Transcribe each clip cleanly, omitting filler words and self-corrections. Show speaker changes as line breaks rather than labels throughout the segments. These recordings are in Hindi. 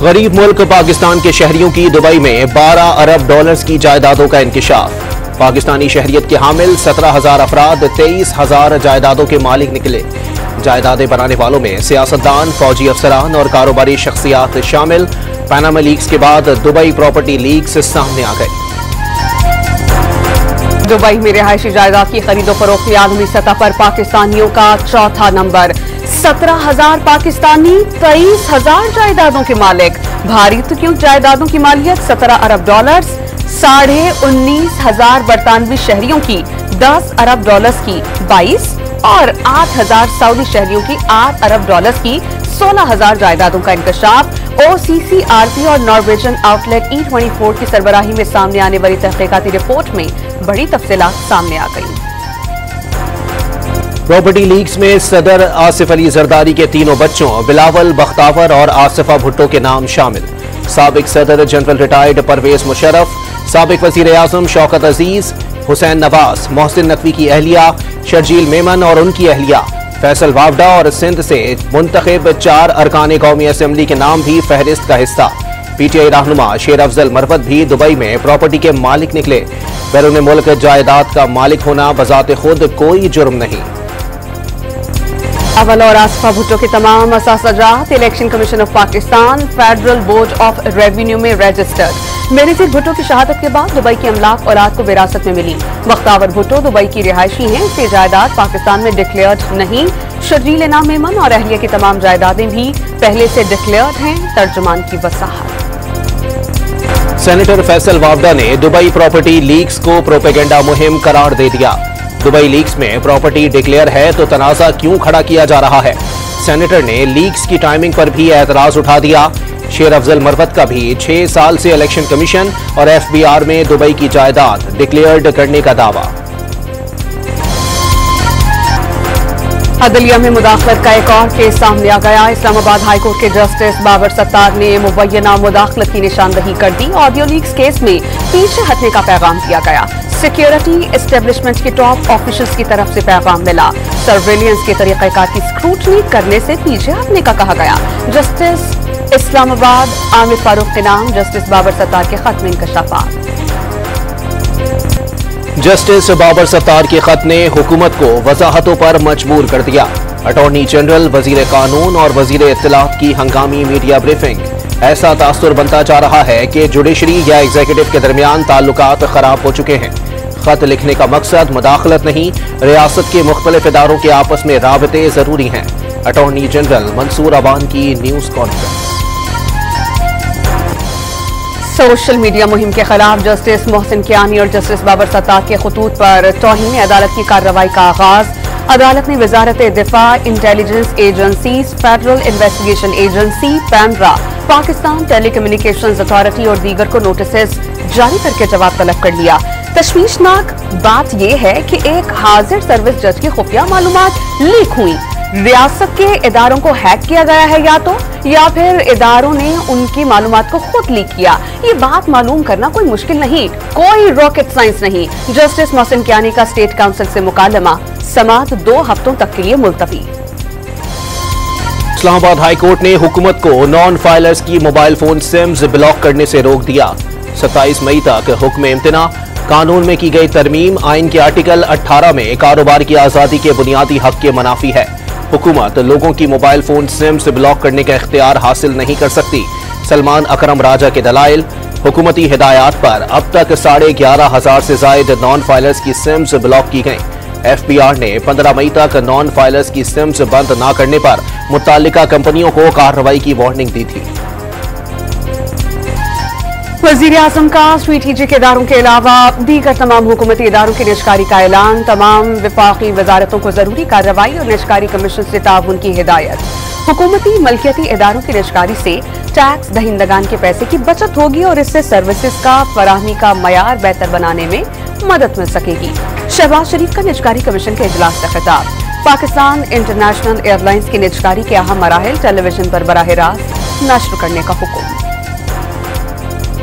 गरीब मुल्क पाकिस्तान के शहरियों की दुबई में 12 अरब डॉलर्स की जायदादों का इंकिशाफ। पाकिस्तानी शहरियत के हामिल 17,000 अफराद 23,000 जायदादों के मालिक निकले। जायदादें बनाने वालों में सियासतदान, फौजी अफसरान और कारोबारी शख्सियात शामिल। पनामा लीक्स के बाद दुबई प्रॉपर्टी लीक्स सामने आ गए।
दुबई में रिहायशी जायदाद की खरीदो फरोख्त में आलमी सतह पर पाकिस्तानियों का चौथा नंबर। 17,000 पाकिस्तानी 23,000 जायदादों के मालिक। भारी तो क्यों जायदादों की मालियत 17 अरब डॉलर्स, 19,500 बरतानवी शहरियों की 10 अरब डॉलर्स की 22 और 8,000 सऊदी शहरियों की 8 अरब डॉलर्स की 16,000 जायदादों का इंकशाफ। OCCRP और नॉर्वेजन आउटलेट E24 की सरबराही में सामने आने वाली तहकीकाती रिपोर्ट में बड़ी तफसीलात सामने आ गई।
प्रॉपर्टी लीक्स में सदर आसिफ अली जरदारी के तीनों बच्चों बिलावल, बख्तावर और आसिफा भुट्टो के नाम शामिल। साबिक सदर जनरल रिटायर्ड परवेज मुशर्रफ, साबिक वजीर आजम शौकत अजीज, हुसैन नवाज, मोहसिन नकवी की अहलिया शर्जील मेमन और उनकी अहलिया, फैसल वावडा और सिंध से मुंतखब 4 अरकान कौमी असम्बली के नाम भी फहरिस्त का हिस्सा। PTI रहनुमा शेर अफजल मरवत भी दुबई में प्रॉपर्टी के मालिक निकले। बैरून मुल्क जायदाद का मालिक होना बजाते खुद कोई जुर्म नहीं।
अवल और आसिफा भुट्टो के तमाम असासजात election commission of Pakistan federal board of revenue में रजिस्टर्ड। बेनजीर भुट्टो की शहादत के बाद दुबई की अमलाक औलाद को विरासत में मिली। बख्तावर भुट्टो दुबई की रिहायशी हैं, इसकी जायदाद पाकिस्तान में डिक्लेयर्ड नहीं। शर्जील इनाम मेमन और अहलिया की तमाम जायदादें भी पहले से डिक्लेयर्ड हैं। तर्जुमान की वसाहत।
सेनेटर फैसल वावडा ने दुबई प्रॉपर्टी लीक्स को प्रोपेगेंडा मुहिम करार दे दिया। दुबई लीक्स में प्रॉपर्टी डिक्लेयर है तो तनाज़ा क्यों खड़ा किया जा रहा है। सेनेटर ने लीक्स की टाइमिंग पर भी एतराज उठा दिया। शेर अफजल मरवत का भी 6 साल से इलेक्शन कमीशन और FBR में दुबई की जायदाद डिक्लेयर्ड करने का दावा।
अदलिया में मुदाखलत का एक और केस सामने आ गया। इस्लामाबाद हाईकोर्ट के जस्टिस बाबर सत्तार ने मुबैना मुदाखलत की निशानदही कर दी। ऑडियो लीक्स केस में पीछे हटने का पैगाम दिया गया। सिक्योरिटी एस्टेब्लिशमेंट के टॉप ऑफिशियल्स की तरफ से पैगाम मिला। सर्वेलियंस के तरीक़ेकार की स्क्रूटनी करने से पीछे हटने का कहा गया। जस्टिस इस्लामाबाद आमिर फारूक के नाम जस्टिस बाबर सत्तार के खत में इंकशाफात।
जस्टिस बाबर सत्तार के खत ने हुकूमत को वजाहतों पर मजबूर कर दिया। अटॉर्नी जनरल, वजीर कानून और वजीर इत्तलात की हंगामी मीडिया ब्रीफिंग। ऐसा तासुर बनता जा रहा है कि जुडिशरी या एग्जीक्यूटिव के दरमियान ताल्लुकात खराब हो चुके हैं। खत लिखने का मकसद मुदाखलत नहीं, रियासत के मुख्तलिफ इदारों के आपस में राबते जरूरी हैं। अटॉर्नी जनरल मंसूर अवान की न्यूज कॉन्फ्रेंस।
सोशल मीडिया मुहिम के खिलाफ जस्टिस मोहसिन कियानी और जस्टिस बाबर सत्तार के खतूत पर तौहीन अदालत की कार्रवाई का आगाज। अदालत ने वजारत दिफा, intelligence agency, federal investigation agency, PEMRA, Pakistan telecommunications authority और दीगर को नोटिस जारी करके जवाब तलब कर लिया। तशवीशनाक बात यह है कि एक हाजिर सर्विस जज की खुफिया मालूमात लीक हुई। रियासत के इदारों को हैक किया गया है या फिर इदारों ने उनकी मालूमात को खुद लीक किया। ये बात मालूम करना कोई मुश्किल नहीं, कोई रॉकेट साइंस नहीं। जस्टिस मोहसिन कियानी का स्टेट काउंसिल से मुकालमा, समाअत 2 हफ्तों तक के लिए मुलतवी।
इस्लामाबाद हाईकोर्ट ने हुकूमत को नॉन फाइलर्स की मोबाइल फोन सिम्स ब्लॉक करने से रोक दिया। 27 मई तक हुक्म इम्तना। कानून में की गई तरमीम आइन के आर्टिकल 18 में कारोबार की आजादी के बुनियादी हक के मुनाफी है। हुकूमत लोगों की मोबाइल फोन सिम्स ब्लॉक करने का इख्तियार हासिल नहीं कर सकती। सलमान अकरम राजा के दलाइल। हुकूमती हिदायत पर अब तक 11,500 से जायद नॉन फाइलर्स की सिम्स ब्लॉक की गई। FBR ने 15 मई तक नॉन फाइलर्स की सिम्स बंद न करने पर मुत्तालिका कंपनियों को कार्रवाई की वार्निंग दी थी।
वजीर आजम का स्ट्रेटेजिक इदारों के अलावा दीगर तमाम हुकूमती इदारों की निष्कारी का ऐलान। तमाम विफाकी वजारतों को जरूरी कार्रवाई और निष्कारी कमीशन से ताउन की हिदायत। हुकूमती मलकियती इदारों की निष्कारी से टैक्स दहिंदगान के पैसे की बचत होगी और इससे सर्विसेज का फराहमी का मयार बेहतर बनाने में मदद मिल सकेगी। शहबाज शरीफ का निष्कारी कमीशन के इजलास का खिताब। पाकिस्तान इंटरनेशनल एयरलाइंस की निष्कारी के अहम मराहिल टेलीविजन पर बराह रास्त नश्र करने का हुक्म।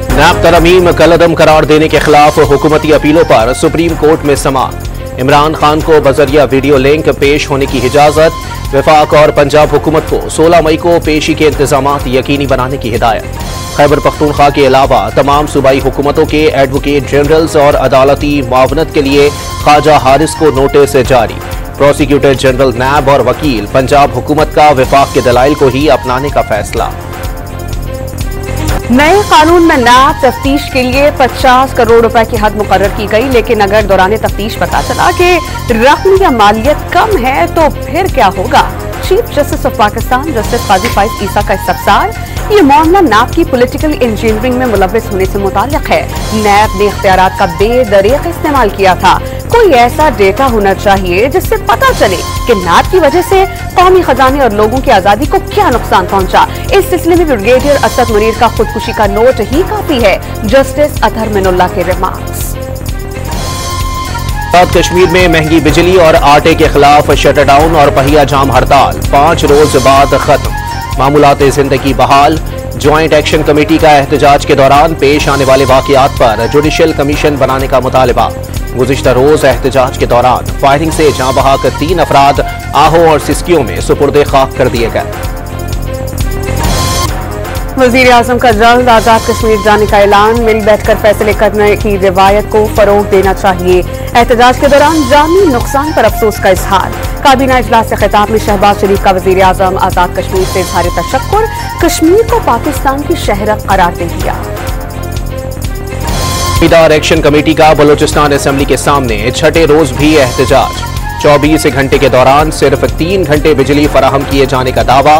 नैब तरमीम कलअदम करार देने के खिलाफ हुकूमती अपीलों पर सुप्रीम कोर्ट में समाअत। इमरान खान को बजरिया वीडियो लिंक पेश होने की इजाजत। वफाक और पंजाब हुकूमत को 16 मई को पेशी के इंतजामात यकीनी बनाने की हिदायत। खैबर पख्तूनख्वा के अलावा तमाम सूबाई हुकूमतों के एडवोकेट जनरल्स और अदालती मुआवनत के लिए ख्वाजा हारिस को नोटिस जारी। प्रोसिक्यूटर जनरल नैब और वकील पंजाब हुकूमत का वफाक के दलाइल को ही अपनाने का फैसला।
नए कानून में नैब तफ्तीश के लिए 50 करोड़ रुपए की हद मुकर्रर की गई, लेकिन अगर दौरान तफ्तीश पता चला कि रकम या मालियत कम है तो फिर क्या होगा। Chief justice of Pakistan justice Qazi Faez Isa का इस्तफसार। ये मामला नैब की पॉलिटिकल इंजीनियरिंग में मुलव्विस होने से मुताल्लिक है। नैब ने इख्तियारात का बेदरीक इस्तेमाल किया था। कोई ऐसा डेटा होना चाहिए जिससे पता चले कि नैब की वजह से कौमी खजाने और लोगों की आजादी को क्या नुकसान पहुंचा। इस सिलसिले में ब्रिगेडियर असद मुनीर का खुदकुशी का नोट ही काफी है। जस्टिस अतहर मिनुल्लाह के रिमार्क्स।
कश्मीर में महंगी बिजली और आटे के खिलाफ शटडाउन और पहिया जाम हड़ताल 5 रोज बाद खत्म। मामूलात जिंदगी बहाल। ज्वाइंट एक्शन कमेटी का एहतजाज के दौरान पेश आने वाले वाकयात पर जुडिशल कमीशन बनाने का मुतालबा। गुज़िश्ता रोज एहतजाज के दौरान फायरिंग से जाँ बहक 3 अफराद आहो और सिस्कियों में सुपुर्दे खाक कर दिए गए।
वज़ीर आज़म का जल्द आजाद कश्मीर जाने का ऐलान। मिल बैठकर फैसले करने की रिवायत को फरोग देना चाहिए। एहतजाज के दौरान जानी नुकसान पर अफसोस का इजहार। काबीना इजलास से खिताब में शहबाज शरीफ का वज़ीर आज़म आजाद कश्मीर से इजहार तशक्कुर। कश्मीर को पाकिस्तान की शहरत करार दे दिया।
मीदार एक्शन कमेटी का बलोचिस्तान असेंबली के सामने छठे रोज भी एहतजाज। 24 घंटे के दौरान सिर्फ 3 घंटे बिजली फराहम किए जाने का दावा।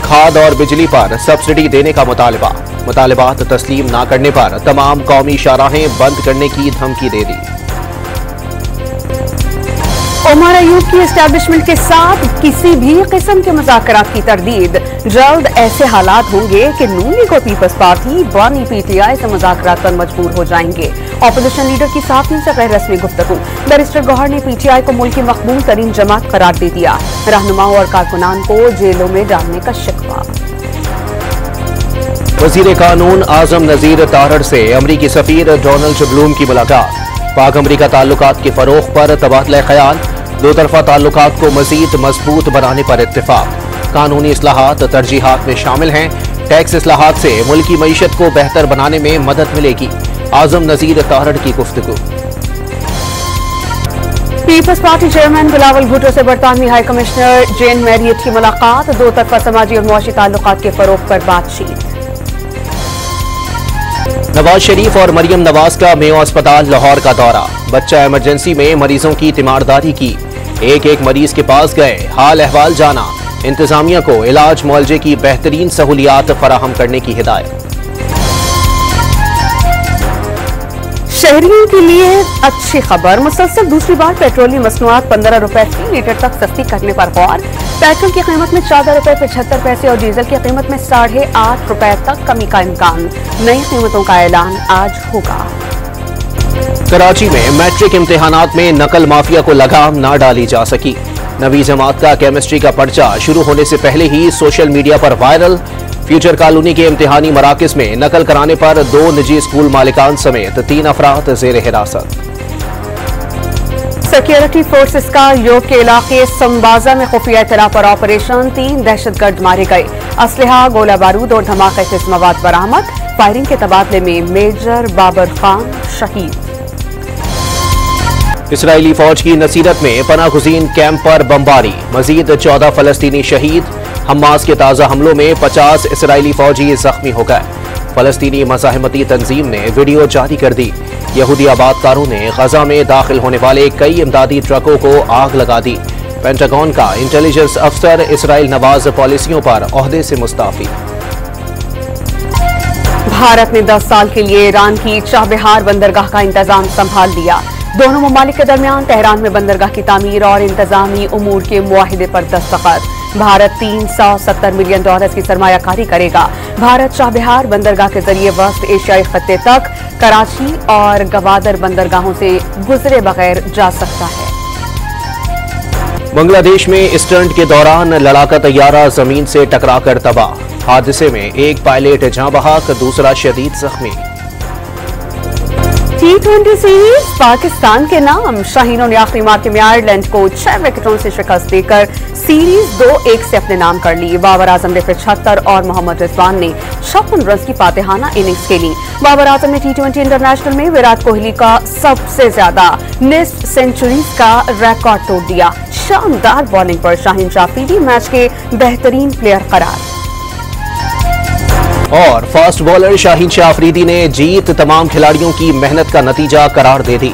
खाद और बिजली पर सब्सिडी देने का मुतालबा। मुतालबात तस्लीम न करने पर तमाम कौमी शाहराहें बंद करने की धमकी दे दी।
उमर अयूब की एस्टैब्लिशमेंट के साथ किसी भी किस्म के मुज़ाकरात की तरदीद। जल्द ऐसे हालात होंगे कि नून लीग और पीपल्स पार्टी बानी पीटीआई से मुज़ाकरात पर मजबूर हो जाएंगे। ऑपोजिशन लीडर की साथियों से गैर रस्मी गुफ्तगू। बैरिस्टर गौहर ने पीटीआई को मुल्क की मकबूल तरीन जमात करार दे दिया। रहनुमाओं और कारकुनान को जेलों में डालने का शिकवा।
वज़ीर कानून आज़म नज़ीर तारड़ से अमरीकी सफीर डोनाल्ड ब्लूम की मुलाकात। पाक अमरीका ताल्लुकात के फरोग पर तबादला ख्याल। दो तरफा ताल्लुकात को मजीद मजबूत बनाने पर इत्तेफाक। कानूनी इस्लाहात तरजीहात में शामिल हैं। टैक्स इस्लाहात से मुल्क की मईशत को बेहतर बनाने में मदद मिलेगी। आज़म नज़ीर तारड़ की गुफ्तगू।
पीपल्स पार्टी चेयरमैन बिलावल भुट्टो से बरतानवी हाई कमिश्नर जेन मैरियट की मुलाकात। दो तरफा समाजी और मुआशी ताल्लुकात के फरोग पर बातचीत।
नवाज शरीफ और मरियम नवाज का मेयो अस्पताल लाहौर का दौरा। बच्चा इमरजेंसी में मरीजों की तीमारदारी की। एक एक मरीज के पास गए, हाल अहवाल जाना। इंतजामिया को इलाज मुआलजे की बेहतरीन सहूलियात फराहम करने की हिदायत।
शहरियों के लिए अच्छी खबर। मुसलसल दूसरी बार पेट्रोलियम मसनूआत 15 रुपए फी लीटर तक सस्ती करने पर गौर। पेट्रोल की कीमत में 14 रुपए 75 पैसे और डीजल की कीमत में 8.5 रुपए तक कमी का इम्कान। नई कीमतों का ऐलान आज होगा।
कराची में मैट्रिक इम्तिहानात में नकल माफिया को लगाम न डाली जा सकी। नवी जमात का केमिस्ट्री का पर्चा शुरू होने से पहले ही सोशल मीडिया पर वायरल। फ्यूचर कॉलोनी के इम्तिहानी मराकज में नकल कराने पर 2 निजी स्कूल मालिकान समेत 3 अफराद जेर हिरासत।
सिक्योरिटी फोर्सेस का योग के इलाके संबाजा में खुफिया इत्तला पर ऑपरेशन। 3 दहशतगर्द मारे गए। असलहा, गोला बारूद और धमाका खेज मवाद बरामद। फायरिंग के तबादले में मेजर बाबर खान शहीद।
इसराइली फौज की नसीरत में पनागुज़ीन कैंप पर बमबारी। मजीद 14 फलस्तीनी शहीद। हमास के ताज़ा हमलों में 50 इसराइली फौजी जख्मी हो गए। फलस्तीनी मज़ाहमती तंजीम ने वीडियो जारी कर दी। यहूदी आबादकारों ने गजा में दाखिल होने वाले कई इमदादी ट्रकों को आग लगा दी। पेंटागन का इंटेलिजेंस अफसर इसराइल नवाज पॉलिसियों पर ओहदे से मुस्ताफी।
भारत ने 10 साल के लिए ईरान की चाबहार बंदरगाह का इंतजाम संभाल लिया। दोनों ममालिक के दरमियान तेहरान में बंदरगाह की तामीर और इंतजामी उमूर के मुआहिदे पर दस्तखत। भारत $370 मिलियन की सरमायाकारी करेगा। भारत चाबहार बंदरगाह के जरिए वस्त एशियाई खत्ते तक कराची और गवादर बंदरगाहों से गुजरे बगैर जा सकता है।
बांग्लादेश में स्टंट के दौरान लड़ाका तैयारा जमीन से टकराकर तबाह। हादसे में एक पायलट जाँ बहक, दूसरा शदीद जख्मी।
T20 सीरीज पाकिस्तान के नाम। शाहीनों ने आखिरी मैच में आयरलैंड को 6 विकेटों से शिकस्त देकर सीरीज 2-1 से अपने नाम कर ली। बाबर आजम ने 75 और मोहम्मद रिजवान ने 56 रन की फातेहाना इनिंग्स खेली। बाबर आजम ने T20 इंटरनेशनल में विराट कोहली का सबसे ज्यादा निस्फ सेंचुरीज का रिकॉर्ड तोड़ दिया। शानदार बॉलिंग पर शाहीन अफरीदी मैच के बेहतरीन प्लेयर करार।
और फास्ट बॉलर शाहीन अफरीदी ने जीत तमाम खिलाड़ियों की मेहनत का नतीजा करार दे दी।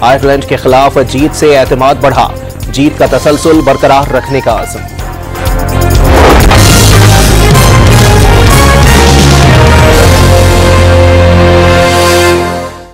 आयरलैंड के खिलाफ जीत से एतमाद बढ़ा, जीत का तसलसल बरकरार रखने का आज़म।